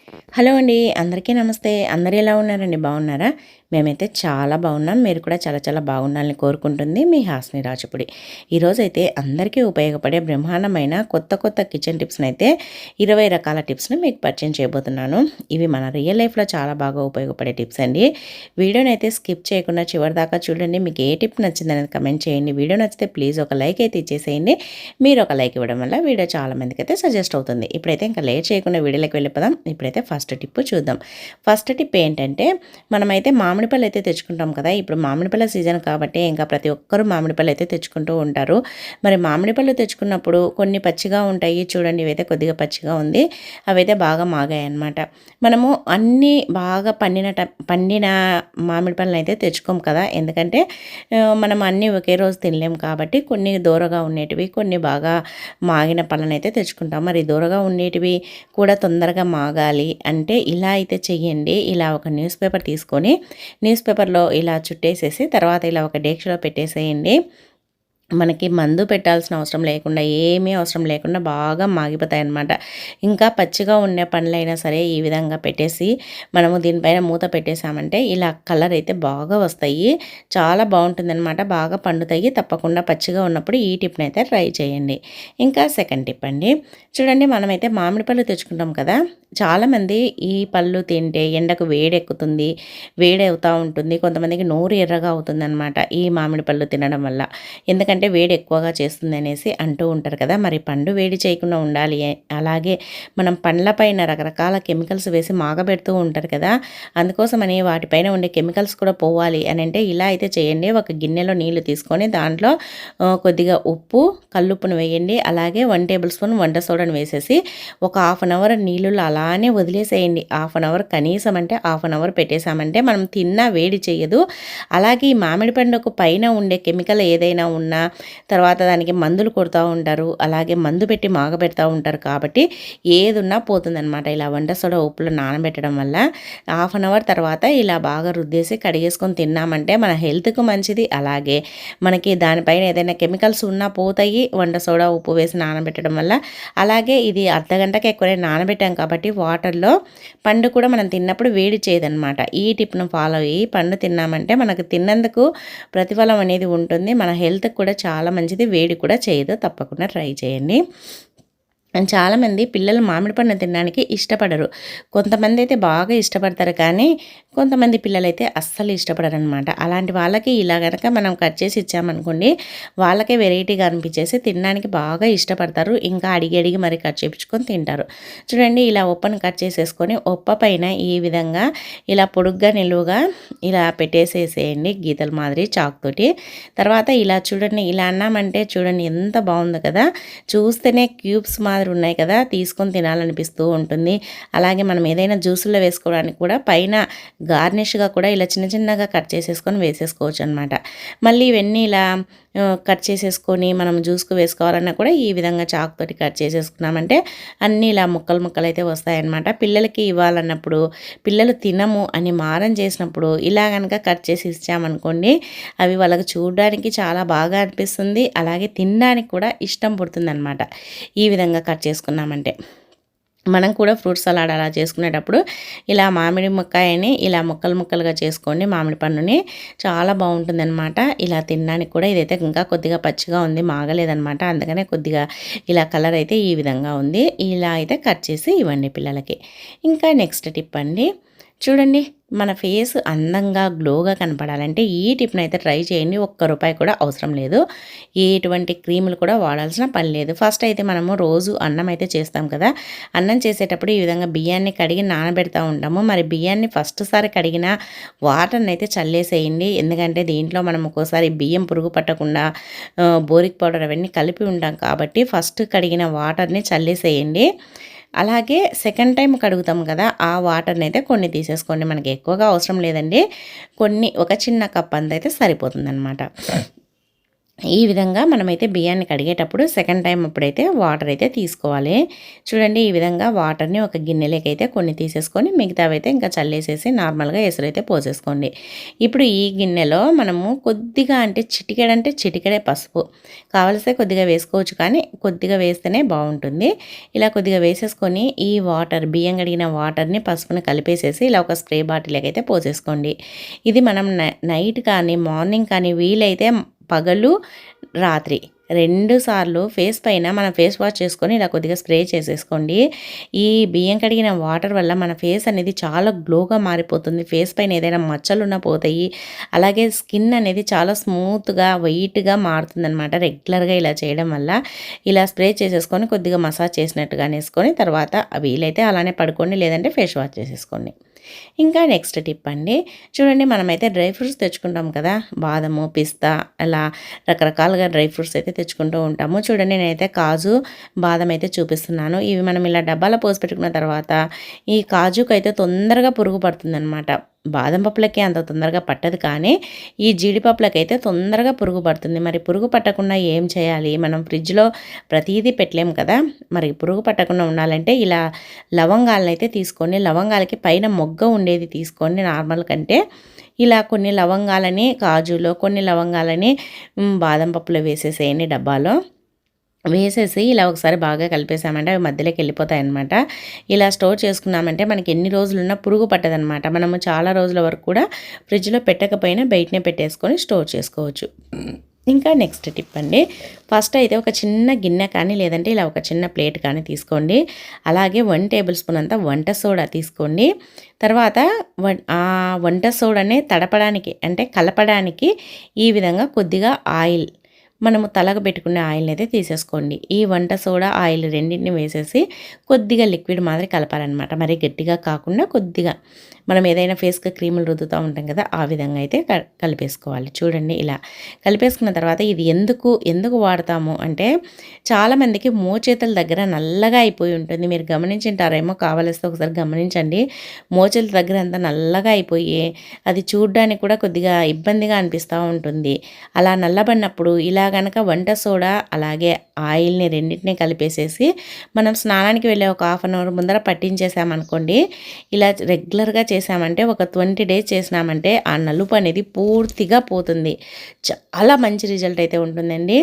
Hello అండి. అందరికీ నమస్తే. అందరూ ఎలా ఉన్నారండి? బాగున్నారా? మేమైతే చాలా బాగున్నాం. మీరు కూడా చాలా చాలా బాగుండాలని కోరుకుంటుంది మీ హాస్ని రాజపుడి. ఈరోజైతే అందరికీ ఉపయోగపడే బ్రహ్మాండమైన కొత్త కొత్త కిచెన్ టిప్స్‌ని అయితే 20 రకాల టిప్స్‌ని మీకు పరిచయం చేయబోతున్నాను. ఇవి మన రియల్ లైఫ్‌లో చాలా బాగా ఉపయోగపడే టిప్స్ అండి. వీడియోనైతే స్కిప్ చేయకుండా చివరిదాకా చూడండి. మీకు ఏ టిప్ నచ్చిందనేది కమెంట్ చేయండి. వీడియో నచ్చితే ప్లీజ్ ఒక లైక్ అయితే ఇచ్చేసేయండి. మీరు ఒక లైక్ ఇవ్వడం వల్ల వీడియో చాలా మందికైతే సజెస్ట్ అవుతుంది. ఇప్పుడైతే ఇంకా లేట్ చేయకుండా వీడియోలోకి వెళ్ళిపోదాం. ఇప్పుడైతే ఫస్ట్ టిప్ చూద్దాం. ఫస్ట్ టిప్ ఏంటంటే మనమైతే మామిడి పళ్ళు అయితే తెచ్చుకుంటాం కదా. ఇప్పుడు మామిడి పళ్ళ సీజన్ కాబట్టి ఇంకా ప్రతి ఒక్కరూ మామిడి పళ్ళు అయితే తెచ్చుకుంటూ ఉంటారు. మరి మామిడి పళ్ళు తెచ్చుకున్నప్పుడు కొన్ని పచ్చిగా ఉంటాయి. చూడండి ఇవైతే కొద్దిగా పచ్చిగా ఉంది. అవైతే బాగా మాగాయి అన్నమాట. మనము అన్నీ బాగా పండిన మామిడి పళ్ళని అయితే తెచ్చుకోం కదా. ఎందుకంటే మనం అన్నీ ఒకే రోజు తినలేం కాబట్టి కొన్ని దూరగా ఉండేటివి, కొన్ని బాగా మాగిన పళ్ళనైతే తెచ్చుకుంటాం. మరి దూరగా ఉండేటివి కూడా తొందరగా మాగాలి అంటే ఇలా అయితే చెయ్యండి. ఇలా ఒక న్యూస్ పేపర్ తీసుకొని న్యూస్ పేపర్లో ఇలా చుట్టేసేసి తర్వాత ఇలా ఒక డేక్షలో పెట్టేసేయండి. మనకి మందు పెట్టాల్సిన అవసరం లేకుండా ఏమీ అవసరం లేకుండా బాగా మాగిపోతాయన్నమాట. ఇంకా పచ్చిగా ఉండే పండ్లైనా సరే ఈ విధంగా పెట్టేసి మనము దీనిపైన మూత పెట్టేసామంటే ఇలా కలర్ అయితే బాగా వస్తాయి. చాలా బాగుంటుందన్నమాట. బాగా పండుతాయి. తప్పకుండా పచ్చిగా ఉన్నప్పుడు ఈ టిప్ని అయితే ట్రై చేయండి. ఇంకా సెకండ్ టిప్ అండి. చూడండి మనమైతే మామిడి పళ్ళు తెచ్చుకుంటాం కదా. చాలామంది ఈ పళ్ళు తింటే ఎండకు వేడెక్కుతుంది, వేడి అవుతూ ఉంటుంది. కొంతమందికి నోరు ఎర్రగా అవుతుందన్నమాట ఈ మామిడి పళ్ళు తినడం వల్ల. ఎందుకంటే వేడి ఎక్కువగా చేస్తుంది అనేసి అంటూ ఉంటారు కదా. మరి పండు వేడి చేయకుండా ఉండాలి అలాగే మనం పండ్ల పైన రకరకాల కెమికల్స్ వేసి మాగబెడుతూ ఉంటారు కదా. అందుకోసమని వాటిపైన ఉండే కెమికల్స్ కూడా పోవాలి అని అంటే ఇలా అయితే చేయండి. ఒక గిన్నెలో నీళ్లు తీసుకొని దాంట్లో కొద్దిగా ఉప్పు, కల్లుప్పును వేయండి. అలాగే 1 టేబుల్ స్పూన్ వంట సోడాను వేసేసి ఒక హాఫ్ అన్ అవర్ నీళ్ళలో అలానే వదిలేసేయండి. హాఫ్ అన్ అవర్ కనీసం అంటే హాఫ్ అన్ అవర్ పెట్టేసామంటే మనం తిన్నా వేడి చేయదు. అలాగే ఈ మామిడి పండుకు పైన ఉండే కెమికల్ ఏదైనా ఉన్నా తర్వాత దానికి మందులు కొడుతూ ఉంటారు. అలాగే మందు పెట్టి మాగబెడతా ఉంటారు కాబట్టి ఏదున్నా పోతుందనమాట. ఇలా వంట సోడా ఉప్పులో నానబెట్టడం వల్ల హాఫ్ అన్ అవర్ తర్వాత ఇలా బాగా రుద్దేసి కడిగేసుకొని తిన్నామంటే మన హెల్త్కు మంచిది. అలాగే మనకి దానిపైన ఏదైనా కెమికల్స్ ఉన్నా పోతాయి వంట సోడా ఉప్పు వేసి నానబెట్టడం వల్ల. అలాగే ఇది అర్ధగంటకి ఎక్కువనే నానబెట్టాం కాబట్టి వాటర్లో పండు కూడా మనం తిన్నప్పుడు వేడి చేయదనమాట. ఈ టిప్ను ఫాలో అయ్యి పండు తిన్నామంటే మనకు తిన్నందుకు ప్రతిఫలం అనేది ఉంటుంది. మన హెల్త్కి కూడా చాలా మంచిది. వేడి కూడా చేయదు. తప్పకుండా ట్రై చేయండి. చాలామంది పిల్లలు మామిడి పండు తినడానికి ఇష్టపడరు. కొంతమంది అయితే బాగా ఇష్టపడతారు కానీ కొంతమంది పిల్లలైతే అస్సలు ఇష్టపడరనమాట. అలాంటి వాళ్ళకి ఇలా కనుక మనం కట్ చేసి ఇచ్చామనుకోండి వాళ్ళకే వెరైటీగా అనిపించేసి తినడానికి బాగా ఇష్టపడతారు. ఇంకా అడిగి అడిగి మరి కట్ చేయించుకొని తింటారు. చూడండి ఇలా ఉప్పను కట్ చేసేసుకొని ఉప్ప పైన ఈ విధంగా ఇలా పొడుగ్గా నిలువుగా ఇలా పెట్టేసేసేయండి గీతల మాదిరి చాకుతోటి. తర్వాత ఇలా చూడండి ఇలా అన్నామంటే చూడండి ఎంత బాగుందో కదా. చూస్తేనే క్యూబ్స్ మాదిరి ఉన్నాయి కదా, తీసుకొని తినాలనిపిస్తూ ఉంటుంది. అలాగే మనం ఏదైనా జ్యూసుల్లో వేసుకోవడానికి కూడా పైన గార్నిష్గా కూడా ఇలా చిన్న చిన్నగా కట్ చేసేసుకొని వేసేసుకోవచ్చు అనమాట. మళ్ళీ ఇవన్నీ ఇలా కట్ చేసేసుకొని మనం జ్యూస్కు వేసుకోవాలన్నా కూడా ఈ విధంగా చాకుతోటి కట్ చేసేసుకున్నామంటే అన్నీ ఇలా ముక్కలు ముక్కలు అయితే వస్తాయన్నమాట. పిల్లలకి ఇవ్వాలన్నప్పుడు పిల్లలు తినము అని మారం చేసినప్పుడు ఇలా కనుక కట్ చేసి ఇచ్చామనుకోండి అవి వాళ్ళకి చూడడానికి చాలా బాగా అనిపిస్తుంది. అలాగే తినడానికి కూడా ఇష్టం పుడుతుందన్నమాట. ఈ విధంగా కట్ చేసుకున్నామంటే మనం కూడా ఫ్రూట్ సలాడ్ అలా చేసుకునేటప్పుడు ఇలా మామిడి ముక్కాయని ఇలా ముక్కలు ముక్కలుగా చేసుకోండి. మామిడి పండుని చాలా బాగుంటుందన్నమాట. ఇలా తినడానికి కూడా ఇదైతే ఇంకా కొద్దిగా పచ్చిగా ఉంది, మాగలేదన్నమాట. అందుకనే కొద్దిగా ఇలా కలర్ అయితే ఈ విధంగా ఉంది. ఇలా అయితే కట్ చేసి ఇవ్వండి పిల్లలకి. ఇంకా నెక్స్ట్ టిప్ అండి. చూడండి మన ఫేస్ అందంగా గ్లోగా కనపడాలంటే ఈ టిప్ని అయితే ట్రై చేయండి. ₹1 కూడా అవసరం లేదు. ఎటువంటి క్రీములు కూడా వాడాల్సిన పని లేదు. ఫస్ట్ అయితే మనము రోజు అన్నం అయితే చేస్తాం కదా. అన్నం చేసేటప్పుడు ఈ విధంగా బియ్యాన్ని కడిగి నానబెడతా ఉంటాము. మరి బియ్యాన్ని ఫస్ట్ సారి కడిగిన వాటర్ని అయితే చల్లేసేయండి. ఎందుకంటే దీంట్లో మనం ఒక్కోసారి బియ్యం పురుగు పట్టకుండా బోరిక్ పౌడర్ అవన్నీ కలిపి ఉంటాం కాబట్టి ఫస్ట్ కడిగిన వాటర్ని చల్లేసేయండి. అలాగే సెకండ్ టైం కడుగుతాం కదా, ఆ వాటర్ని అయితే కొన్ని తీసేసుకోండి. మనకి ఎక్కువగా అవసరం లేదండి. కొన్ని ఒక చిన్న కప్ అంత అయితే సరిపోతుందన్నమాట. ఈ విధంగా మనమైతే బియ్యాన్ని కడిగేటప్పుడు సెకండ్ టైం అప్పుడైతే వాటర్ అయితే తీసుకోవాలి. చూడండి ఈ విధంగా వాటర్ని ఒక గిన్నెలోకి అయితే కొన్ని తీసేసుకొని మిగతావైతే ఇంకా చల్లేసేసి నార్మల్గా ఎసురైతే పోసేసుకోండి. ఇప్పుడు ఈ గిన్నెలో మనము కొద్దిగా అంటే చిటికెడే పసుపు కావలిస్తే కొద్దిగా వేసుకోవచ్చు, కానీ కొద్దిగా వేస్తేనే బాగుంటుంది. ఇలా కొద్దిగా వేసేసుకొని ఈ వాటర్ బియ్యం కడిగిన వాటర్ని పసుపుని కలిపేసేసి ఇలా ఒక స్ప్రే బాటిల్కి అయితే పోసేసుకోండి. ఇది మనం నైట్ కానీ మార్నింగ్ కానీ వీలైతే పగలు రాత్రి 2 సార్లు ఫేస్ పైన మనం ఫేస్ వాష్ చేసుకొని ఇలా కొద్దిగా స్ప్రే చేసేసుకోండి. ఈ బియ్యం కడిగిన వాటర్ వల్ల మన ఫేస్ అనేది చాలా గ్లోగా మారిపోతుంది. ఫేస్ పైన ఏదైనా మచ్చలున్నా పోతాయి. అలాగే స్కిన్ అనేది చాలా స్మూత్గా వైట్గా మారుతుందనమాట రెగ్యులర్గా ఇలా చేయడం వల్ల. ఇలా స్ప్రే చేసేసుకొని కొద్దిగా మసాజ్ చేసినట్టుగా వేసుకొని తర్వాత వీలైతే అలానే పడుకోండి, లేదంటే ఫేస్ వాష్ చేసేసుకోండి. ఇంకా నెక్స్ట్ టిప్ అండి, చూడండి మనమైతే డ్రై ఫ్రూట్స్ తెచ్చుకుంటాం కదా, బాదము, పిస్తా, అలా రకరకాలుగా డ్రై ఫ్రూట్స్ అయితే తెచ్చుకుంటూ ఉంటాము. చూడండి నేనైతే కాజు, బాదం అయితే చూపిస్తున్నాను. ఇవి మనం ఇలా డబ్బాలో పోసి పెట్టుకున్న తర్వాత ఈ కాజుకు అయితే తొందరగా పురుగు పడుతుందన్నమాట. బాదం పప్పులకి అంత తొందరగా పట్టదు, కానీ ఈ జీడిపప్పులకి అయితే తొందరగా పురుగు పడుతుంది. మరి పురుగు పట్టకుండా ఏం చేయాలి? మనం ఫ్రిడ్జ్లో ప్రతిదీ పెట్టలేము కదా, మరి పురుగు పట్టకుండా ఉండాలంటే ఇలా లవంగాలను అయితే తీసుకోండి. లవంగాలకి పైన మొగ్గ ఉండేది తీసుకోండి నార్మల్ కంటే. ఇలా కొన్ని లవంగాలని కాజులో, కొన్ని లవంగాలని బాదం పప్పులో వేసేసేయండి డబ్బాలో. వేసేసి ఇలా ఒకసారి బాగా కలిపేసామంటే అవి మధ్యలోకి వెళ్ళిపోతాయన్నమాట. ఇలా స్టోర్ చేసుకున్నామంటే మనకి ఎన్ని రోజులున్నా పురుగు పట్టదనమాట. మనము చాలా రోజుల వరకు కూడా ఫ్రిడ్జ్లో పెట్టకపోయినా బయటనే పెట్టేసుకొని స్టోర్ చేసుకోవచ్చు. ఇంకా నెక్స్ట్ టిప్ అండి, ఫస్ట్ అయితే ఒక చిన్న గిన్నె కానీ లేదంటే ఇలా ఒక చిన్న ప్లేట్ కానీ తీసుకోండి. అలాగే 1 టేబుల్ స్పూన్ అంతా వంట సోడా తీసుకోండి. తర్వాత వంట సోడాని తడపడానికి అంటే కలపడానికి ఈ విధంగా కొద్దిగా ఆయిల్, మనము తలకు పెట్టుకునే ఆయిల్ని అయితే తీసేసుకోండి. ఈ వంట సోడా ఆయిల్ రెండింటిని వేసేసి కొద్దిగా లిక్విడ్ మాదిరి కలపాలన్నమాట. మరి గట్టిగా కాకుండా కొద్దిగా మనం ఏదైనా ఫేస్కి క్రీములు రుద్దుతూ ఉంటాం కదా, ఆ విధంగా అయితే కలిపేసుకోవాలి. చూడండి ఇలా కలిపేసుకున్న తర్వాత ఇది ఎందుకు వాడతాము అంటే, చాలామందికి మోచేతుల దగ్గర నల్లగా అయిపోయి ఉంటుంది. మీరు గమనించింటారేమో, కావాలిస్తే ఒకసారి గమనించండి. మోచేతుల దగ్గర అంతా నల్లగా అయిపోయి అది చూడడానికి కూడా కొద్దిగా ఇబ్బందిగా అనిపిస్తూ ఉంటుంది. అలా నల్లబడినప్పుడు ఇలా కనుక వంట సోడా అలాగే ఆయిల్ని రెండింటినీ కలిపేసేసి మనం స్నానానికి వెళ్ళే ఒక 1/2 అవర్ ముందర పట్టించేసామనుకోండి, ఇలా రెగ్యులర్గా చేసామంటే ఒక 20 డేస్ చేసినామంటే ఆ నలుపు అనేది పూర్తిగా పోతుంది. చాలా మంచి రిజల్ట్ అయితే ఉంటుందండి.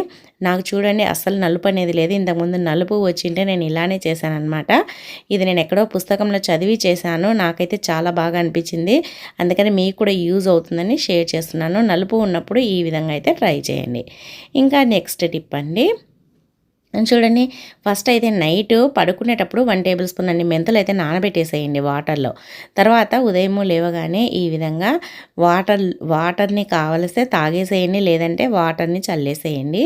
నాకు చూడండి అస్సలు నలుపు అనేది లేదు. ఇంతకుముందు నలుపు వచ్చింటే నేను ఇలానే చేశానన్నమాట. ఇది నేను ఎక్కడో పుస్తకంలో చదివి చేశాను. నాకైతే చాలా బాగా అనిపించింది. అందుకని మీకు కూడా యూజ్ అవుతుందని షేర్ చేస్తున్నాను. నలుపు ఉన్నప్పుడు ఈ విధంగా అయితే ట్రై చేయండి. ఇంకా నెక్స్ట్ టిప్ అండి, చూడండి ఫస్ట్ అయితే నైట్ పడుకునేటప్పుడు 1 టేబుల్ స్పూన్ అన్ని మెంతులు అయితే నానబెట్టేసేయండి వాటర్లో. తర్వాత ఉదయం లేవగానే ఈ విధంగా వాటర్ని కావలిస్తే తాగేసేయండి, లేదంటే వాటర్ని చల్లేసేయండి.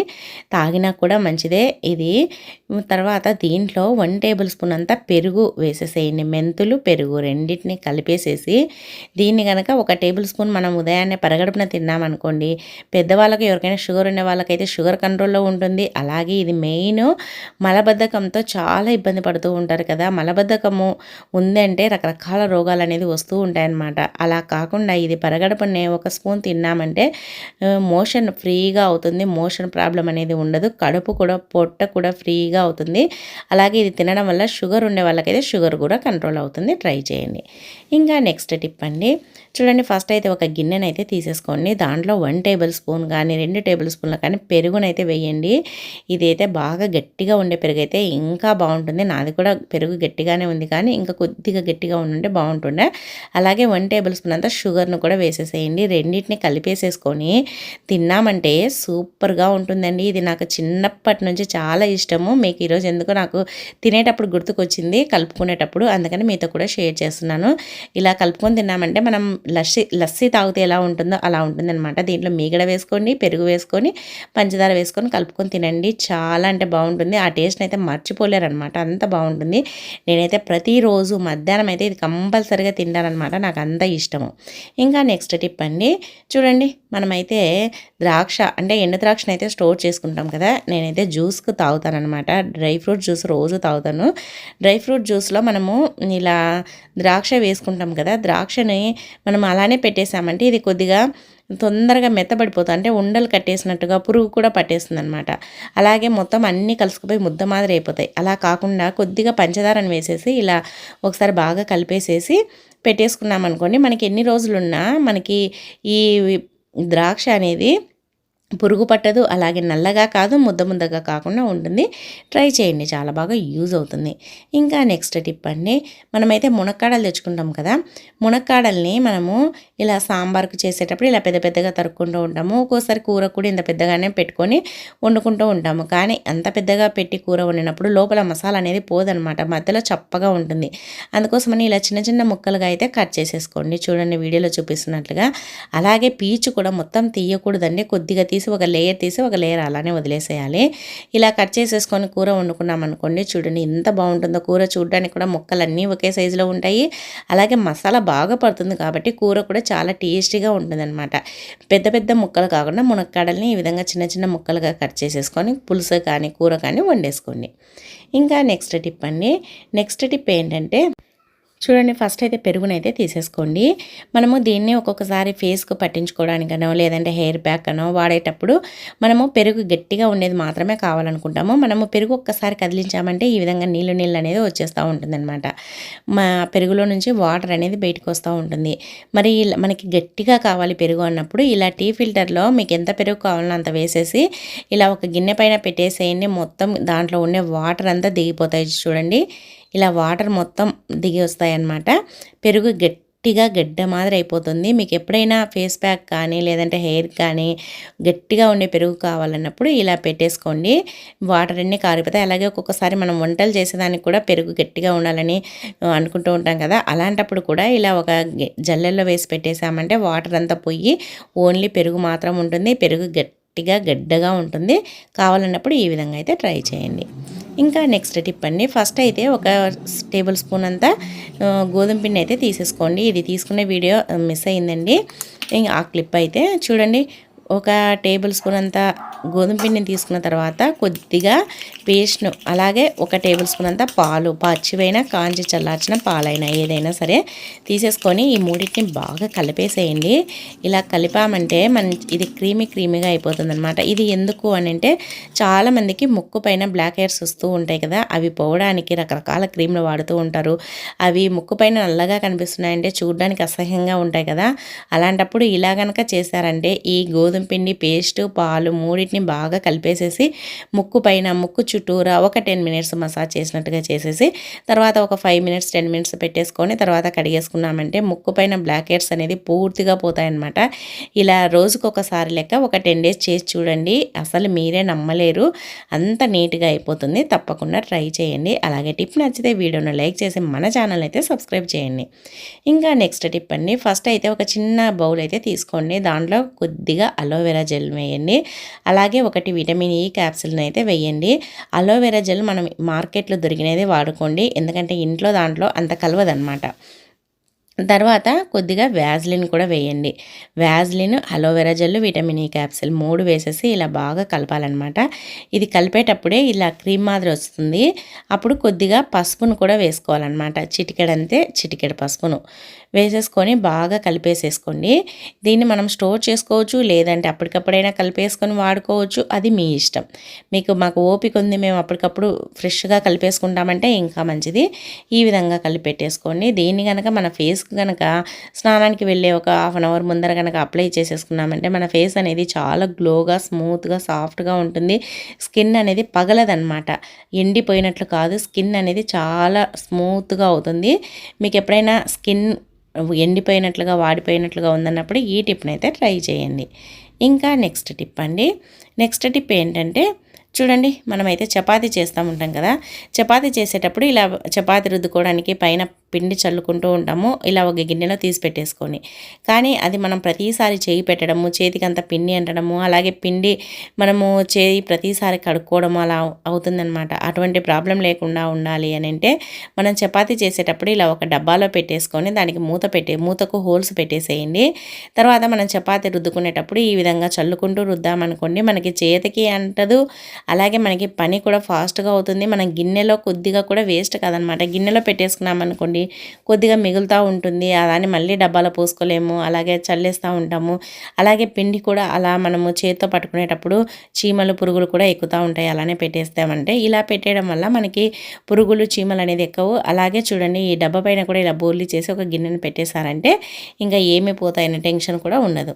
తాగినా కూడా మంచిదే ఇది. తర్వాత దీంట్లో 1 టేబుల్ స్పూన్ అంతా పెరుగు వేసేసేయండి. మెంతులు, పెరుగు రెండింటిని కలిపేసేసి దీన్ని కనుక 1 టేబుల్ స్పూన్ మనం ఉదయాన్నే పరగడుపున తిన్నామనుకోండి, పెద్దవాళ్ళకి ఎవరికైనా షుగర్ ఉండే వాళ్ళకైతే షుగర్ కంట్రోల్లో ఉంటుంది. అలాగే ఇది మెయిన్ మలబద్ధకంతో చాలా ఇబ్బంది పడుతూ ఉంటారు కదా, మలబద్ధకము ఉందంటే రకరకాల రోగాలు అనేది వస్తూ ఉంటాయన్నమాట. అలా కాకుండా ఇది పరగడపనే 1 స్పూన్ తిన్నామంటే మోషన్ ఫ్రీగా అవుతుంది. మోషన్ ప్రాబ్లం అనేది ఉండదు. కడుపు కూడా, పొట్ట కూడా ఫ్రీగా అవుతుంది. అలాగే ఇది తినడం వల్ల షుగర్ ఉండే వాళ్ళకైతే షుగర్ కూడా కంట్రోల్ అవుతుంది. ట్రై చేయండి. ఇంకా నెక్స్ట్ టిప్ అండి, చూడండి ఫస్ట్ అయితే ఒక గిన్నెనైతే తీసేసుకోండి. దాంట్లో 1 టేబుల్ స్పూన్ కానీ 2 టేబుల్ స్పూన్లు కానీ పెరుగునైతే వేయండి. ఇదైతే బాగా గట్టిగా ఉండే పెరుగు అయితే ఇంకా బాగుంటుంది. నాది కూడా పెరుగు గట్టిగానే ఉంది, కానీ ఇంకా కొద్దిగా గట్టిగా ఉండుంటే బాగుంటుండే. అలాగే 1 టేబుల్ స్పూన్ అంతా షుగర్ను కూడా వేసేసేయండి. రెండింటిని కలిపేసేసుకొని తిన్నామంటే సూపర్గా ఉంటుందండి. ఇది నాకు చిన్నప్పటి నుంచి చాలా ఇష్టము. మీకు ఈరోజు ఎందుకో నాకు తినేటప్పుడు గుర్తుకొచ్చింది కలుపుకునేటప్పుడు, అందుకని మీతో కూడా షేర్ చేస్తున్నాను. ఇలా కలుపుకొని తిన్నామంటే మనం లస్సీ తాగితే ఎలా ఉంటుందో అలా ఉంటుందన్నమాట. దీంట్లో మీగడ వేసుకోండి, పెరుగు వేసుకొని, పంచదార వేసుకొని కలుపుకొని తినండి. చాలా అంటే బాగుంటుంది. ఆ టేస్ట్ని అయితే మర్చిపోలేరనమాట, అంత బాగుంటుంది. నేనైతే ప్రతిరోజు మధ్యాహ్నం అయితే ఇది కంపల్సరీగా తింటానమాట, నాకు అంత ఇష్టము. ఇంకా నెక్స్ట్ టిప్ అండి, చూడండి మనమైతే ద్రాక్ష అంటే ఎండు ద్రాక్షను అయితే స్టోర్ చేసుకుంటాం కదా, నేనైతే జ్యూస్కి తాగుతానమాట. డ్రై ఫ్రూట్ జ్యూస్ రోజు తాగుతాను. డ్రై ఫ్రూట్ జ్యూస్లో మనము ఇలా ద్రాక్ష వేసుకుంటాం కదా, ద్రాక్షని మనం అలానే పెట్టేసామంటే ఇది కొద్దిగా తొందరగా మెత్తబడిపోతుంది, అంటే ఉండలు కట్టేసినట్టుగా పురుగు కూడా పట్టేస్తుంది అనమాట. అలాగే మొత్తం అన్నీ కలుసుకుపోయి ముద్ద మాదిరి అయిపోతాయి. అలా కాకుండా కొద్దిగా పంచదారని వేసేసి ఇలా ఒకసారి బాగా కలిపేసేసి పెట్టేసుకున్నామనుకోండి, మనకి ఎన్ని రోజులున్నా మనకి ఈ ద్రాక్ష అనేది పురుగు పట్టదు, అలాగే నల్లగా కాదు, ముద్ద ముద్దగా కాకుండా ఉంటుంది. ట్రై చేయండి, చాలా బాగా యూజ్ అవుతుంది. ఇంకా నెక్స్ట్ టిప్ అండి, మనమైతే మునక్కాడలు తెచ్చుకుంటాం కదా, మునక్కాడల్ని మనము ఇలా సాంబార్కు చేసేటప్పుడు ఇలా పెద్ద పెద్దగా తరుక్కుంటూ ఉంటాము. ఒక్కోసారి కూర కూడా ఇంత పెద్దగానే పెట్టుకొని వండుకుంటూ ఉంటాము. కానీ అంత పెద్దగా పెట్టి కూర వండినప్పుడు లోపల మసాలా అనేది పోదనమాట, మధ్యలో చప్పగా ఉంటుంది. అందుకోసమని ఇలా చిన్న చిన్న ముక్కలుగా అయితే కట్ చేసేసుకోండి, చూడండి వీడియోలో చూపిస్తున్నట్లుగా. అలాగే పీచు కూడా మొత్తం తీయకూడదండి, కొద్దిగా తీసి ఒక లేయర్ తీసి ఒక లేయర్ అలానే వదిలేసేయాలి. ఇలా కట్ చేసేసుకొని కూర వండుకున్నాం అనుకోండి, చూడండి ఎంత బాగుంటుందో. కూర చూడడానికి కూడా ముక్కలన్నీ ఒకే సైజులో ఉంటాయి, అలాగే మసాలా బాగా పడుతుంది కాబట్టి కూర కూడా చాలా టేస్టీగా ఉంటుందన్నమాట. పెద్ద పెద్ద ముక్కలు కాకుండా మునక్కాడల్ని ఈ విధంగా చిన్న చిన్న ముక్కలుగా కట్ చేసేసుకొని పులుసు కానీ కూర కానీ వండేసుకోండి. ఇంకా నెక్స్ట్ టిప్ అండి, నెక్స్ట్ టిప్ ఏంటంటే చూడండి, ఫస్ట్ అయితే పెరుగునైతే తీసేసుకోండి. మనము దీన్ని ఒక్కొక్కసారి ఫేస్కు పట్టించుకోవడానికనో లేదంటే హెయిర్ ప్యాక్ అనో వాడేటప్పుడు మనము పెరుగు గట్టిగా ఉండేది మాత్రమే కావాలనుకుంటాము. మనము పెరుగు ఒక్కసారి కదిలించామంటే ఈ విధంగా నీళ్ళు అనేది వచ్చేస్తూ ఉంటుందన్నమాట. మా పెరుగులో నుంచి వాటర్ అనేది బయటకు వస్తూ ఉంటుంది. మరి మనకి గట్టిగా కావాలి పెరుగు అన్నప్పుడు ఇలా టీ ఫిల్టర్లో మీకు ఎంత పెరుగు కావాలో అంత వేసేసి ఇలా ఒక గిన్నె పైన పెట్టేసేయండి. మొత్తం దాంట్లో ఉండే వాటర్ అంతా దిగిపోతాయి చూడండి, ఇలా వాటర్ మొత్తం దిగి వస్తాయన్నమాట. పెరుగు గట్టిగా గడ్డ మాదిరి అయిపోతుంది. మీకు ఎప్పుడైనా ఫేస్ ప్యాక్ కానీ లేదంటే హెయిర్ కానీ గట్టిగా ఉండే పెరుగు కావాలన్నప్పుడు ఇలా పెట్టేసుకోండి, వాటర్ అన్నీ కారిపోతాయి. అలాగే ఒక్కొక్కసారి మనం వంటలు చేసేదానికి కూడా పెరుగు గట్టిగా ఉండాలని అనుకుంటూ ఉంటాం కదా, అలాంటప్పుడు కూడా ఇలా ఒక జల్లెల్లో వేసి పెట్టేసామంటే వాటర్ అంతా పోయి ఓన్లీ పెరుగు మాత్రం ఉంటుంది. పెరుగు గట్టిగా గడ్డగా ఉంటుంది. కావాలన్నప్పుడు ఈ విధంగా అయితే ట్రై చేయండి. ఇంకా నెక్స్ట్ టిప్ అండి, ఫస్ట్ అయితే ఒక టేబుల్ స్పూన్ అంతా గోధుమ పిండి అయితే తీసేసుకోండి. ఇది తీసుకునే వీడియో మిస్ అయిందండి, ఆ క్లిప్ అయితే చూడండి. ఒక టేబుల్ స్పూన్ అంతా గోధుమ పిండిని తీసుకున్న తర్వాత కొద్దిగా పేస్ట్ను, అలాగే ఒక టేబుల్ స్పూన్ అంతా పాలు, పచ్చివైనా కాంచి చల్లార్చిన పాలైనా ఏదైనా సరే తీసేసుకొని ఈ మూడింటిని బాగా కలిపేసేయండి. ఇలా కలిపామంటే ఇది క్రీమీగా అయిపోతుంది అనమాట. ఇది ఎందుకు అని అంటే చాలామందికి ముక్కు పైన బ్లాక్ హెయిర్స్ వస్తూ ఉంటాయి కదా, అవి పోవడానికి రకరకాల క్రీమ్లు వాడుతూ ఉంటారు. అవి ముక్కు పైన నల్లగా కనిపిస్తున్నాయంటే చూడడానికి అసహ్యంగా ఉంటాయి కదా, అలాంటప్పుడు ఇలా కనుక చేశారంటే ఈ గోధుమ పిండి, పేస్ట్, పాలు మూడింటిని బాగా కలిపేసేసి ముక్కు పైన ముక్కు చుట్టూరా ఒక 10 మినిట్స్ మసాజ్ చేసినట్టుగా చేసేసి తర్వాత ఒక 5 మినిట్స్ 10 మినిట్స్ పెట్టేసుకొని తర్వాత కడిగేసుకున్నామంటే ముక్కు పైన బ్లాక్ హెయిర్స్ అనేది పూర్తిగా పోతాయన్నమాట. ఇలా రోజుకొకసారి లెక్క ఒక 10 డేస్ చేసి చూడండి, అసలు మీరే నమ్మలేరు, అంత నీట్గా అయిపోతుంది. తప్పకుండా ట్రై చేయండి. అలాగే టిప్ నచ్చితే వీడియోను లైక్ చేసి మన ఛానల్ అయితే సబ్స్క్రైబ్ చేయండి. ఇంకా నెక్స్ట్ టిప్ అండి, ఫస్ట్ అయితే ఒక చిన్న బౌల్ అయితే తీసుకోండి, దాంట్లో కొద్దిగా అలోవెరా జెల్ వేయండి. అలాగే ఒకటి విటమిన్ ఈ క్యాప్సిల్ని అయితే వేయండి. అలోవెరా జెల్ మనం మార్కెట్లో దొరికినది వాడుకోండి, ఎందుకంటే ఇంట్లో దాంట్లో అంత కలవదనమాట. తర్వాత కొద్దిగా వ్యాజ్లిన్ కూడా వేయండి. Vaseline, aloe vera gel, vitamin E capsule 3 వేసేసి ఇలా బాగా కలపాలన్నమాట. ఇది కలిపేటప్పుడే ఇలా క్రీమ్ మాదిరి వస్తుంది. అప్పుడు కొద్దిగా పసుపును కూడా వేసుకోవాలన్నమాట, చిటికెడు పసుపును వేసేసుకొని బాగా కలిపేసేసుకోండి. దీన్ని మనం స్టోర్ చేసుకోవచ్చు, లేదంటే అప్పటికప్పుడైనా కలిపేసుకొని వాడుకోవచ్చు, అది మీ ఇష్టం. మాకు ఓపిక ఉంది, మేము అప్పటికప్పుడు ఫ్రెష్గా కలిపేసుకుంటామంటే ఇంకా మంచిది. ఈ విధంగా కలిపెట్టేసుకోండి. దీన్ని కనుక మన ఫేస్ కనుక స్నానానికి వెళ్ళే ఒక హాఫ్ అన్ అవర్ ముందర కనుక అప్లై చేసేసుకున్నామంటే మన ఫేస్ అనేది చాలా గ్లోగా, స్మూత్గా, సాఫ్ట్గా ఉంటుంది. స్కిన్ అనేది పగలదనమాట, ఎండిపోయినట్లు కాదు, స్కిన్ అనేది చాలా స్మూత్గా అవుతుంది. మీకు ఎప్పుడైనా స్కిన్ ఎండిపోయినట్లుగా, వాడిపోయినట్లుగా ఉందన్నప్పుడు ఈ టిప్ని అయితే ట్రై చేయండి. ఇంకా నెక్స్ట్ టిప్ అండి, నెక్స్ట్ టిప్ ఏంటంటే చూడండి, మనమైతే చపాతీ చేస్తూ ఉంటాం కదా, చపాతీ చేసేటప్పుడు ఇలా చపాతీ రుద్దుకోవడానికి పైన పిండి చల్లుకుంటూ ఉంటాము, ఇలా ఒక గిన్నెలో తీసి పెట్టేసుకొని. కానీ అది మనం ప్రతిసారి చేయి పెట్టడము, చేతికి అంత పిండి అంటడము, అలాగే పిండి మనము చేయి ప్రతిసారి కడుక్కోవడం అలా అవుతుందన్నమాట. అటువంటి ప్రాబ్లం లేకుండా ఉండాలి అని అంటే మనం చపాతీ చేసేటప్పుడు ఇలా ఒక డబ్బాలో పెట్టేసుకొని దానికి మూతకు హోల్స్ పెట్టేసేయండి. తర్వాత మనం చపాతీ రుద్దుకునేటప్పుడు ఈ విధంగా చల్లుకుంటూ రుద్దామనుకోండి, మనకి చేతికి అంటదు, అలాగే మనకి పని కూడా ఫాస్ట్గా అవుతుంది. మనం గిన్నెలో కొద్దిగా కూడా వేస్ట్ కాదనమాట. గిన్నెలో పెట్టేసుకున్నాం అనుకోండి అనుకోండి కొద్దిగా మిగులుతూ ఉంటుంది, దాన్ని మళ్ళీ డబ్బాలో పోసుకోలేము, అలాగే చల్లేస్తూ ఉంటాము. అలాగే పిండి కూడా అలా మనము చేత్తో పట్టుకునేటప్పుడు చీమలు పురుగులు కూడా ఎక్కుతూ ఉంటాయి. అలానే పెట్టేస్తామంటే ఇలా పెట్టేయడం వల్ల మనకి పురుగులు చీమలు అనేది ఎక్కవు. అలాగే చూడండి ఈ డబ్బా పైన కూడా ఇలా బోర్లీ చేసి ఒక గిన్నెను పెట్టేశారంటే ఇంకా ఏమి పోతాయనే టెన్షన్ కూడా ఉండదు.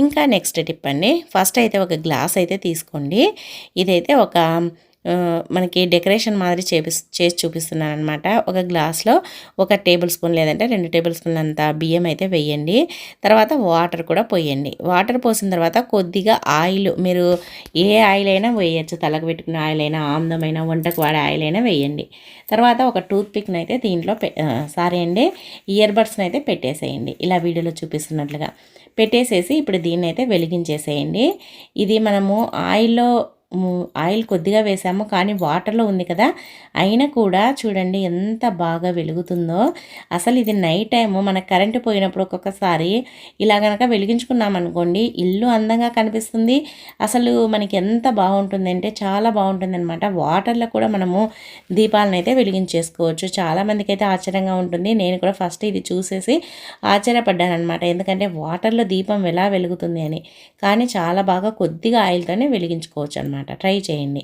ఇంకా నెక్స్ట్ టిప్ అండి, ఫస్ట్ అయితే ఒక గ్లాస్ అయితే తీసుకోండి. ఇదైతే ఒక మనకి డెకరేషన్ మాదిరి చేసి చూపిస్తున్నాను అనమాట. ఒక గ్లాస్లో 1 టేబుల్ స్పూన్ లేదంటే 2 టేబుల్ స్పూన్లు అంత బియ్యం అయితే వేయండి. తర్వాత వాటర్ కూడా పోయండి. వాటర్ పోసిన తర్వాత కొద్దిగా ఆయిల్, మీరు ఏ ఆయిల్ అయినా వేయచ్చు, తలకు పెట్టుకునే ఆయిల్ అయినా, ఆమ్దమైన, వంటకు వాడే ఆయిల్ అయినా వేయండి. తర్వాత ఒక టూత్ పిక్ని అయితే దీంట్లో ఇయర్ బడ్స్ని అయితే పెట్టేసేయండి, ఇలా వీడియోలో చూపిస్తున్నట్లుగా పెట్టేసేసి ఇప్పుడు దీన్ని అయితే వెలిగించేసేయండి. ఇది మనము ఆయిల్ కొద్దిగా వేసాము కానీ వాటర్లో ఉంది కదా, అయినా కూడా చూడండి ఎంత బాగా వెలుగుతుందో. అసలు ఇది నైట్ టైము మనకు కరెంటు పోయినప్పుడు ఒక్కొక్కసారి ఇలా కనుక వెలిగించుకున్నామనుకోండి ఇల్లు అందంగా కనిపిస్తుంది. అసలు మనకి ఎంత బాగుంటుంది అంటే చాలా బాగుంటుంది అనమాట. వాటర్లో కూడా మనము దీపాలను అయితే వెలిగించేసుకోవచ్చు. చాలామందికి అయితే ఆశ్చర్యంగా ఉంటుంది. నేను కూడా ఫస్ట్ ఇది చూసేసి ఆశ్చర్యపడ్డాను అనమాట, ఎందుకంటే వాటర్లో దీపం ఎలా వెలుగుతుంది అని. కానీ చాలా బాగా కొద్దిగా ఆయిల్తోనే వెలిగించుకోవచ్చు అనమాట. ట్రై చేయండి.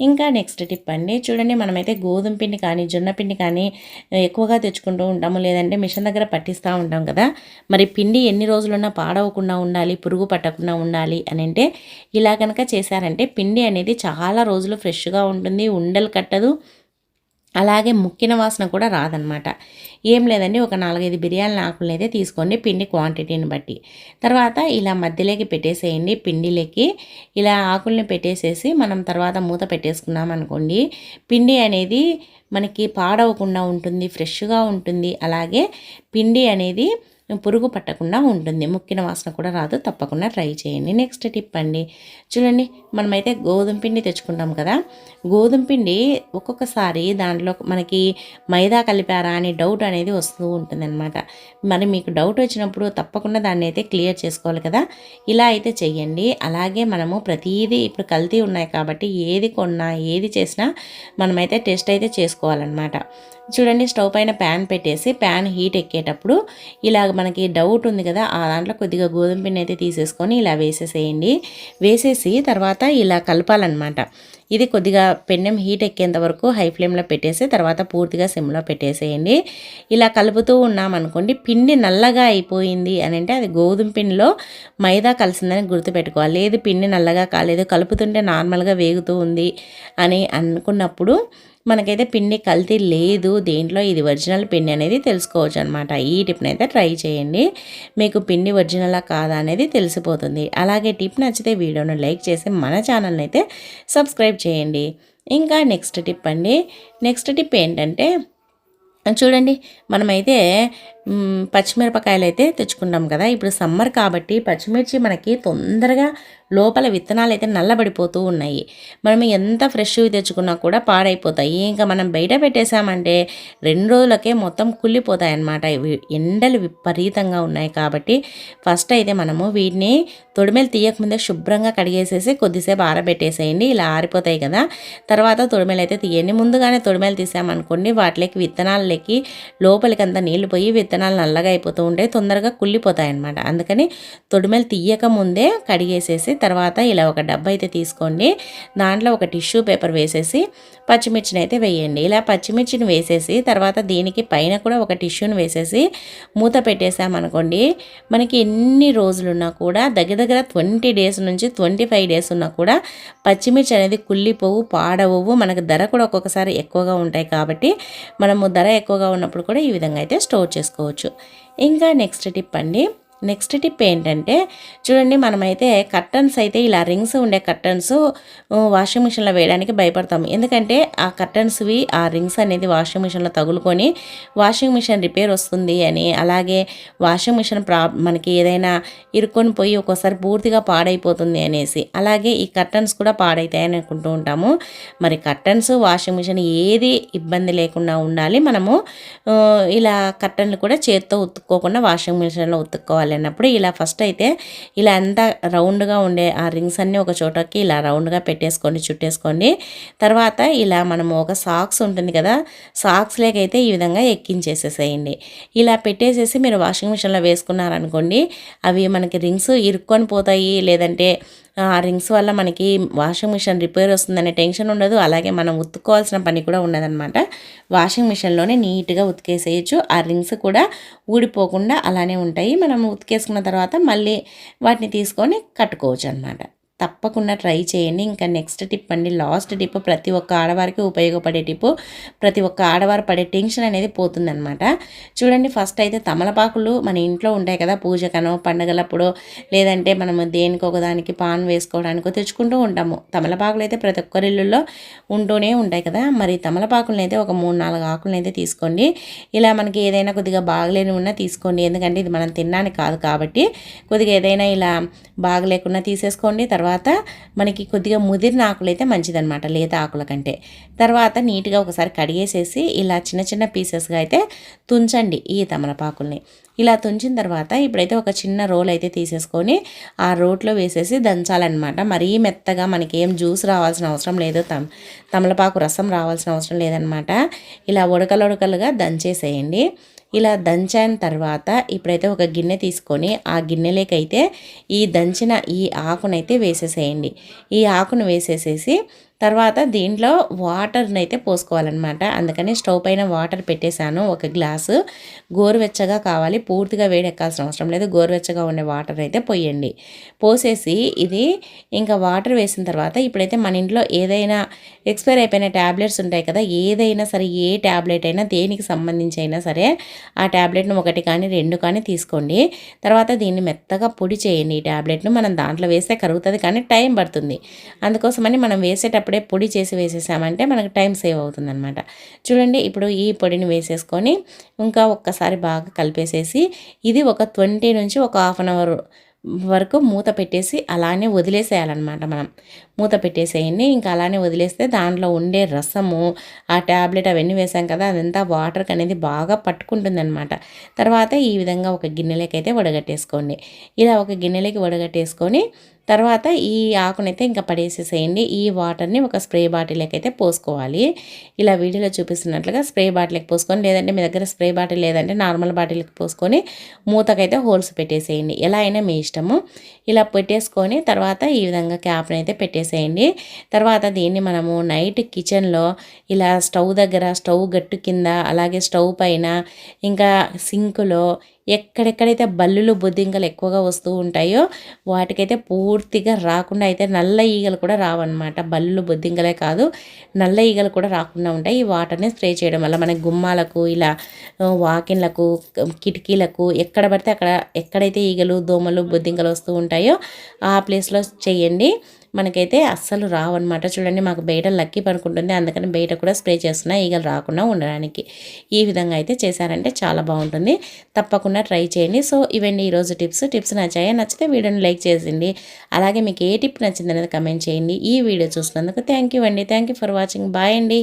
ఇంకా నెక్స్ట్ టిప్ అండి, చూడండి మనమైతే గోధుమ పిండి కానీ జొన్న పిండి కానీ ఎక్కువగా తెచ్చుకుంటూ ఉంటాము, లేదంటే మిషన్ దగ్గర పట్టిస్తూ ఉంటాం కదా. మరి పిండి ఎన్ని రోజులున్నా పాడవకుండా ఉండాలి, పురుగు పట్టకుండా ఉండాలి అని అంటే ఇలా కనుక చేశారంటే పిండి అనేది చాలా రోజులు ఫ్రెష్గా ఉంటుంది, ఉండలు కట్టదు, అలాగే ముక్కిన వాసన కూడా రాదనమాట. ఏం లేదండి, ఒక 4-5 బిర్యానీ ఆకులను అయితే తీసుకోండి పిండి క్వాంటిటీని బట్టి. తర్వాత ఇలా మధ్యలోకి పెట్టేసేయండి, పిండిలోకి ఇలా ఆకుల్ని పెట్టేసేసి మనం తర్వాత మూత పెట్టేసుకున్నాం అనుకోండి, పిండి అనేది మనకి పాడవకుండా ఉంటుంది, ఫ్రెష్గా ఉంటుంది. అలాగే పిండి అనేది పురుగు పట్టకుండా ఉంటుంది, ముక్కిన వాసన కూడా రాదు. తప్పకుండా ట్రై చేయండి. నెక్స్ట్ టిప్ అండి, చూడండి మనమైతే గోధుమ పిండి తెచ్చుకుంటాం కదా, గోధుమ పిండి ఒక్కొక్కసారి దాంట్లో మనకి మైదా కలిపారా అని డౌట్ అనేది వస్తూ ఉంటుందన్నమాట. మరి మీకు డౌట్ వచ్చినప్పుడు తప్పకుండా దాన్ని అయితే క్లియర్ చేసుకోవాలి కదా, ఇలా అయితే చెయ్యండి. అలాగే మనము ప్రతిదీ ఇప్పుడు కల్తీ ఉన్నాయి కాబట్టి ఏది కొన్నా ఏది చేసినా మనమైతే టెస్ట్ అయితే చేసుకోవాలన్నమాట. చూడండి స్టవ్ పైన ప్యాన్ పెట్టేసి ప్యాన్ హీట్ ఎక్కేటప్పుడు ఇలా మనకి డౌట్ ఉంది కదా, ఆ దాంట్లో కొద్దిగా గోధుమ పిండి అయితే తీసేసుకొని ఇలా వేసేసేయండి. వేసేసి తర్వాత ఇలా కలపాలన్నమాట. ఇది కొద్దిగా పెన్నెం హీట్ ఎక్కేంత వరకు హై ఫ్లేమ్లో పెట్టేసి తర్వాత పూర్తిగా సిమ్లో పెట్టేసేయండి. ఇలా కలుపుతూ ఉన్నామనుకోండి, పిండి నల్లగా అయిపోయింది అని అంటే అది గోధుమ పిండిలో మైదా కలిసిందని గుర్తుపెట్టుకోవాలి. లేదు పిండి నల్లగా కాలేదు, కలుపుతుంటే నార్మల్గా వేగుతూ ఉంది అని అనుకున్నప్పుడు మనకైతే పిండి కల్తీ లేదు, దేంట్లో ఇది ఒరిజినల్ పిండి అనేది తెలుసుకోవచ్చు అనమాట. ఈ టిప్ని అయితే ట్రై చేయండి, మీకు పిండి ఒరిజినలా కాదా అనేది తెలిసిపోతుంది. అలాగే టిప్ నచ్చితే వీడియోను లైక్ చేసి మన ఛానల్ని అయితే సబ్స్క్రైబ్ చేయండి. ఇంకా నెక్స్ట్ టిప్ అండి, నెక్స్ట్ టిప్ ఏంటంటే చూడండి మనమైతే పచ్చిమిరపకాయలు అయితే తెచ్చుకుంటాం కదా. ఇప్పుడు సమ్మర్ కాబట్టి పచ్చిమిర్చి మనకి తొందరగా లోపల విత్తనాలు అయితే నల్లబడిపోతూ ఉన్నాయి. మనం ఎంత ఫ్రెష్వి తెచ్చుకున్నా కూడా పాడైపోతాయి. ఇంకా మనం బయట పెట్టేశామంటే 2 రోజులకే మొత్తం కుళ్ళిపోతాయి అన్నమాట. ఎండలు విపరీతంగా ఉన్నాయి కాబట్టి ఫస్ట్ అయితే మనము వీటిని తొడిమెలు తీయకముందే శుభ్రంగా కడిగేసేసి కొద్దిసేపు ఆరబెట్టేసేయండి. ఇలా ఆరిపోతాయి కదా, తర్వాత తొడిమెలు అయితే తీయండి. ముందుగానే తొడిమెలు తీసామనుకోండి వాటికి విత్తనాలకి లోపలికి అంతా నీళ్లు పోయి విత్తనాలు నల్లగా అయిపోతూ ఉంటాయి, తొందరగా కుళ్ళిపోతాయి అన్నమాట. అందుకని తొడిమెలు తీయక ముందే కడిగేసేసి తర్వాత ఇలా ఒక డబ్బా అయితే తీసుకోండి. దాంట్లో ఒక టిష్యూ పేపర్ వేసేసి పచ్చిమిర్చిని అయితే వేయండి. ఇలా పచ్చిమిర్చిని వేసేసి తర్వాత దీనికి పైన కూడా ఒక టిష్యూని వేసేసి మూత పెట్టేసామనుకోండి, మనకి ఎన్ని రోజులున్నా కూడా దగ్గర 20 డేస్ నుంచి 25 డేస్ ఉన్నా కూడా పచ్చిమిర్చి అనేది కుళ్ళిపోవు, పాడవు. మనకు ధర కూడా ఒక్కొక్కసారి ఎక్కువగా ఉంటాయి కాబట్టి మనము ధర ఎక్కువగా ఉన్నప్పుడు కూడా ఈ విధంగా అయితే స్టోర్ చేసుకోవచ్చు. ఇంకా నెక్స్ట్ టిప్ అండి, నెక్స్ట్ టిప్ ఏంటంటే చూడండి మనమైతే కర్టన్స్ అయితే ఇలా రింగ్స్ ఉండే కర్టన్స్ వాషింగ్ మిషన్లో వేయడానికి భయపడతాము. ఎందుకంటే ఆ కర్టన్స్వి ఆ రింగ్స్ అనేది వాషింగ్ మిషన్లో తగులుకొని వాషింగ్ మిషన్ రిపేర్ వస్తుంది అని, అలాగే వాషింగ్ మిషన్ మనకి ఏదైనా ఇరుక్కొని పోయి ఒక్కోసారి పూర్తిగా పాడైపోతుంది అనేసి, అలాగే ఈ కర్టన్స్ కూడా పాడైతాయని అనుకుంటూ ఉంటాము. మరి కర్టన్స్ వాషింగ్ మిషన్ ఏది ఇబ్బంది లేకుండా ఉండాలి. మనము ఇలా కర్టన్లు కూడా చేత్తో ఉతుక్కోకుండా వాషింగ్ మిషన్లో ఉతుక్కోవాలి. కావాలి అన్నప్పుడు ఇలా ఫస్ట్ అయితే ఇలా అంతా రౌండ్గా ఉండే ఆ రింగ్స్ అన్నీ ఒక చోటకి ఇలా రౌండ్గా పెట్టేసుకోండి, చుట్టేసుకోండి. తర్వాత ఇలా మనము ఒక సాక్స్ ఉంటుంది కదా, సాక్స్ లేకైతే ఈ విధంగా ఎక్కించేసేసేయండి. ఇలా పెట్టేసేసి మీరు వాషింగ్ మిషన్లో వేసుకున్నారనుకోండి, అవి మనకి రింగ్స్ ఇరుక్కొని పోతాయి, లేదంటే ఆ రింగ్స్ వల్ల మనకి వాషింగ్ మిషన్ రిపేర్ వస్తుందనే టెన్షన్ ఉండదు. అలాగే మనం ఉతుక్కోవాల్సిన పని కూడా ఉండదన్నమాట. వాషింగ్ మిషన్లోనే నీట్గా ఉతికేసేయచ్చు. ఆ రింగ్స్ కూడా ఊడిపోకుండా అలానే ఉంటాయి. మనం ఉతికేసుకున్న తర్వాత మళ్ళీ వాటిని తీసుకొని కట్టుకోవచ్చు అనమాట. తప్పకుండా ట్రై చేయండి. ఇంకా నెక్స్ట్ టిప్ అండి, లాస్ట్ టిప్, ప్రతి ఒక్క ఆడవారికి ఉపయోగపడే టిప్పు. ప్రతి ఒక్క ఆడవారు పడే టెన్షన్ అనేది పోతుందనమాట. చూడండి, ఫస్ట్ అయితే తమలపాకులు మన ఇంట్లో ఉంటాయి కదా, పూజకనో పండగలప్పుడు లేదంటే మనము దేనికి ఒకదానికి పాన్ వేసుకోవడానికో తెచ్చుకుంటూ ఉంటాము. తమలపాకులు అయితే ప్రతి ఒక్కరి ఇళ్ళల్లో ఉంటూనే ఉంటాయి కదా. మరి తమలపాకులను అయితే ఒక 3-4 ఆకులను అయితే తీసుకోండి. ఇలా మనకి ఏదైనా కొద్దిగా బాగలేని ఉన్నా తీసుకోండి, ఎందుకంటే ఇది మనం తినడానికి కాదు కాబట్టి. కొద్దిగా ఏదైనా ఇలా బాగలేకున్నా తీసేసుకోండి. తర్వాత మనకి కొద్దిగా ముదిరిన ఆకులు అయితే మంచిదన్నమాట, లేత ఆకుల కంటే. తర్వాత నీట్గా ఒకసారి కడిగేసేసి ఇలా చిన్న చిన్న పీసెస్గా అయితే తుంచండి ఈ తమలపాకుల్ని. ఇలా తుంచిన తర్వాత ఇప్పుడైతే ఒక చిన్న రోల్ అయితే తీసేసుకొని ఆ రోట్లో వేసేసి దంచాలన్నమాట. మరీ మెత్తగా మనకి ఏం జ్యూస్ రావాల్సిన అవసరం లేదు, తమలపాకు రసం రావాల్సిన అవసరం లేదనమాట. ఇలా ఉడకలుగా దంచేసేయండి. ఇలా దంచిన తర్వాత ఇప్పుడైతే ఒక గిన్నె తీసుకొని ఆ గిన్నెలోకైతే ఈ దంచిన ఈ ఆకునైతే వేసేసేయండి. ఈ ఆకును వేసేసేసి తర్వాత దీంట్లో వాటర్ని అయితే పోసుకోవాలన్నమాట. అందుకని స్టవ్ పైన వాటర్ పెట్టేశాను, ఒక గ్లాసు. గోరువెచ్చగా కావాలి, పూర్తిగా వేడెక్కాల్సిన అవసరం లేదు. గోరువెచ్చగా ఉండే వాటర్ అయితే పోయండి. పోసేసి ఇది ఇంకా వాటర్ వేసిన తర్వాత ఇప్పుడైతే మన ఇంట్లో ఏదైనా ఎక్స్పైర్ అయిపోయిన ట్యాబ్లెట్స్ ఉంటాయి కదా, ఏదైనా సరే, ఏ ట్యాబ్లెట్ అయినా దేనికి సంబంధించి అయినా సరే ఆ ట్యాబ్లెట్ను 1 కానీ 2 కానీ తీసుకోండి. తర్వాత దీన్ని మెత్తగా పొడి చేయండి. ఈ ట్యాబ్లెట్ను మనం దాంట్లో వేస్తే కరుగుతుంది, కానీ టైం పడుతుంది. అందుకోసమని మనం వేసేటప్పుడే పొడి చేసి వేసేసామంటే మనకు టైం సేవ్ అవుతుందన్నమాట. చూడండి, ఇప్పుడు ఈ పొడిని వేసేసుకొని ఇంకా ఒక్కసారి బాగా కలిపేసేసి ఇది ఒక 20 నుంచి ఒక హాఫ్ అన్ అవర్ వరకు మూత పెట్టేసి అలానే వదిలేసేయాలన్నమాట. మనం మూత పెట్టేసేయండి. ఇంకా అలానే వదిలేస్తే దాంట్లో ఉండే రసము, ఆ ట్యాబ్లెట్ అవన్నీ వేసాం కదా, అదంతా వాటర్కి అనేది బాగా పట్టుకుంటుందన్నమాట. తర్వాత ఈ విధంగా ఒక గిన్నెలోకి అయితే వడగట్టేసుకోండి. ఇలా ఒక గిన్నెలోకి వడగట్టేసుకొని తర్వాత ఈ ఆకునైతే ఇంకా పడేసేసేయండి. ఈ వాటర్ని ఒక స్ప్రే బాటిల్లోకి అయితే పోసుకోవాలి. ఇలా వీడియోలో చూపిస్తున్నట్లుగా స్ప్రే బాటిల్కి పోసుకొని, లేదంటే మీ దగ్గర స్ప్రే బాటిల్ లేదంటే నార్మల్ బాటిల్కి పోసుకొని మూతకైతే హోల్స్ పెట్టేసేయండి. ఎలా అయినా మీ ఇష్టము. ఇలా పెట్టేసుకొని తర్వాత ఈ విధంగా క్యాప్ని అయితే పెట్టేసేయండి. తర్వాత దీన్ని మనము నైట్ కిచెన్లో ఇలా స్టవ్ దగ్గర, స్టవ్ గట్టు కింద, అలాగే స్టవ్ పైన, ఇంకా సింకులో ఎక్కడెక్కడైతే బల్లులు బొద్దింకలు ఎక్కువగా వస్తూ ఉంటాయో వాటికైతే పూర్తిగా రాకుండా అయితే నల్ల ఈగలు కూడా రావన్నమాట. బల్లులు బొద్దింకలే కాదు, నల్ల ఈగలు కూడా రాకుండా ఉంటాయి ఈ వాటర్ని స్ప్రే చేయడం వల్ల. మన గుమ్మాలకు, ఇలా వాకిన్లకు, కిటికీలకు ఎక్కడ పడితే అక్కడ ఎక్కడైతే ఈగలు, దోమలు, బొద్దింకలు వస్తూ ఉంటాయో ఆ ప్లేస్లో చేయండి. మనకైతే అస్సలు రావన్నమాట. చూడండి, మాకు బయట లక్కీ పనుకుంటుంది, అందుకని బయట కూడా స్ప్రే చేస్తున్నా ఈగలు రాకుండా ఉండడానికి. ఈ విధంగా అయితే చేశారంటే చాలా బాగుంటుంది. తప్పకుండా ట్రై చేయండి. సో ఇవన్నీ ఈరోజు టిప్స్ నచ్చాయా? నచ్చితే వీడియోని లైక్ చేసిండి. అలాగే మీకు ఏ టిప్ నచ్చింది అనేది కమెంట్ చేయండి. ఈ వీడియో చూసినందుకు థ్యాంక్ యూ అండి. Thank you for watching. Bye అండి.